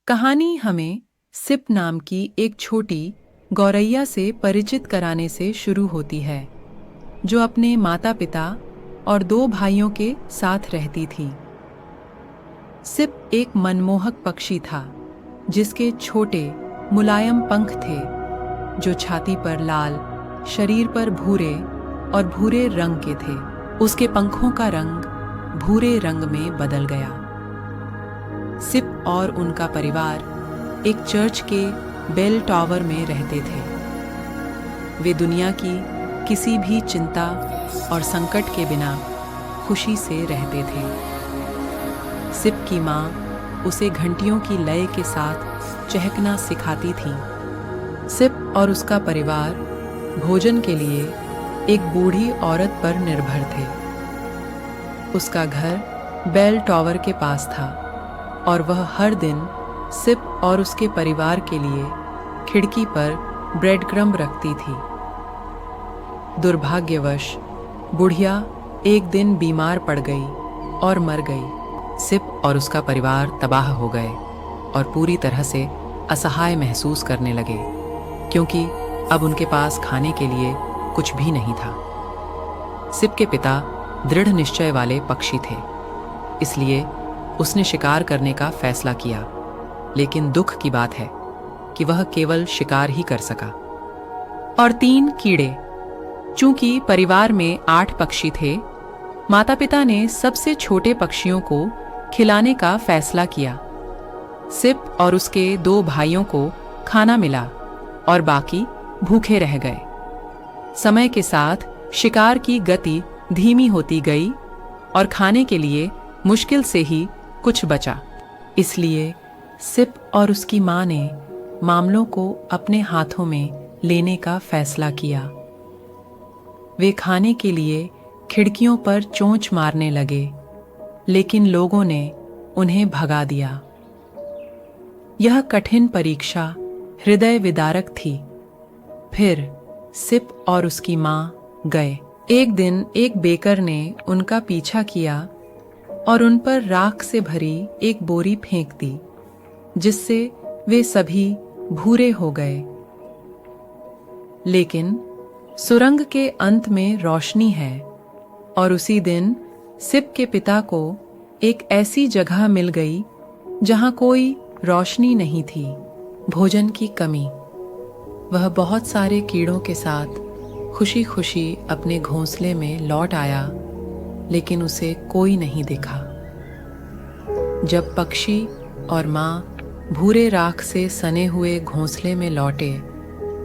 कहानी हमें सिप नाम की एक छोटी गौरैया से परिचित कराने से शुरू होती है, जो अपने माता पिता और दो भाइयों के साथ रहती थी। सिप एक मनमोहक पक्षी था, जिसके छोटे मुलायम पंख थे, जो छाती पर लाल, शरीर पर भूरे और भूरे रंग के थे। उसके पंखों का रंग भूरे रंग में बदल गया। सिप और उनका परिवार एक चर्च के बेल टावर में रहते थे। वे दुनिया की किसी भी चिंता और संकट के बिना खुशी से रहते थे। सिप की माँ उसे घंटियों की लय के साथ चहकना सिखाती थी। सिप और उसका परिवार भोजन के लिए एक बूढ़ी औरत पर निर्भर थे। उसका घर बेल टावर के पास था और वह हर दिन सिप और उसके परिवार के लिए खिड़की पर ब्रेड क्रम्ब रखती थी। दुर्भाग्यवश बुढ़िया एक दिन बीमार पड़ गई और मर गई। सिप और उसका परिवार तबाह हो गए और पूरी तरह से असहाय महसूस करने लगे, क्योंकि अब उनके पास खाने के लिए कुछ भी नहीं था। सिप के पिता दृढ़ निश्चय वाले पक्षी थे, इसलिए उसने शिकार करने का फैसला किया। लेकिन दुख की बात है कि वह केवल शिकार ही कर सका। और 3 कीड़े। चूंकि परिवार में 8 पक्षी थे, माता पिता ने सबसे छोटे पक्षियों को खिलाने का फैसला किया। सिप और उसके 2 भाइयों को खाना मिला और बाकी भूखे रह गए। समय के साथ शिकार की गति धीमी होती गई और खाने के लिए मुश्किल से ही कुछ बचा। इसलिए सिप और उसकी माँ ने मामलों को अपने हाथों में लेने का फैसला किया। वे खाने के लिए खिड़कियों पर चोंच मारने लगे, लेकिन लोगों ने उन्हें भगा दिया। यह कठिन परीक्षा हृदय विदारक थी। फिर सिप और उसकी माँ गए। एक दिन एक बेकर ने उनका पीछा किया और उन पर राख से भरी एक बोरी फेंक दी, जिससे वे सभी भूरे हो गए। लेकिन सुरंग के अंत में रोशनी है, और उसी दिन सिप के पिता को एक ऐसी जगह मिल गई जहां कोई रोशनी नहीं थी। भोजन की कमी। वह बहुत सारे कीड़ों के साथ खुशी खुशी अपने घोंसले में लौट आया, लेकिन उसे कोई नहीं दिखा। जब पक्षी और माँ भूरे राख से सने हुए घोंसले में लौटे,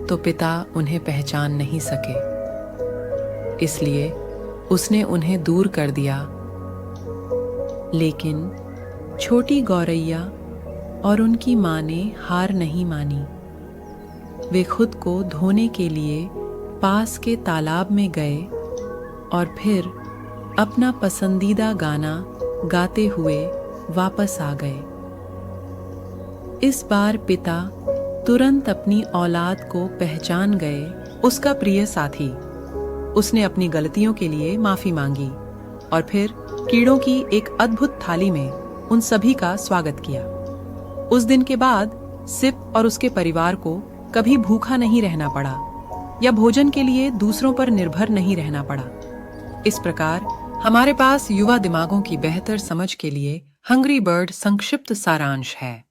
तो पिता उन्हें पहचान नहीं सके, इसलिए उसने उन्हें दूर कर दिया। लेकिन छोटी गौरैया और उनकी माँ ने हार नहीं मानी। वे खुद को धोने के लिए पास के तालाब में गए और फिर अपना पसंदीदा गाना गाते हुए वापस आ गए। इस बार पिता तुरंत अपनी औलाद को पहचान गए। उसका प्रिय साथी। उसने अपनी गलतियों के लिए माफी मांगी और फिर कीड़ों की एक अद्भुत थाली में उन सभी का स्वागत किया। उस दिन के बाद सिप और उसके परिवार को कभी भूखा नहीं रहना पड़ा या भोजन के लिए दूसरों पर निर्भर नहीं रहना पड़ा। इस प्रकार हमारे पास युवा दिमागों की बेहतर समझ के लिए हंग्री बर्ड संक्षिप्त सारांश है।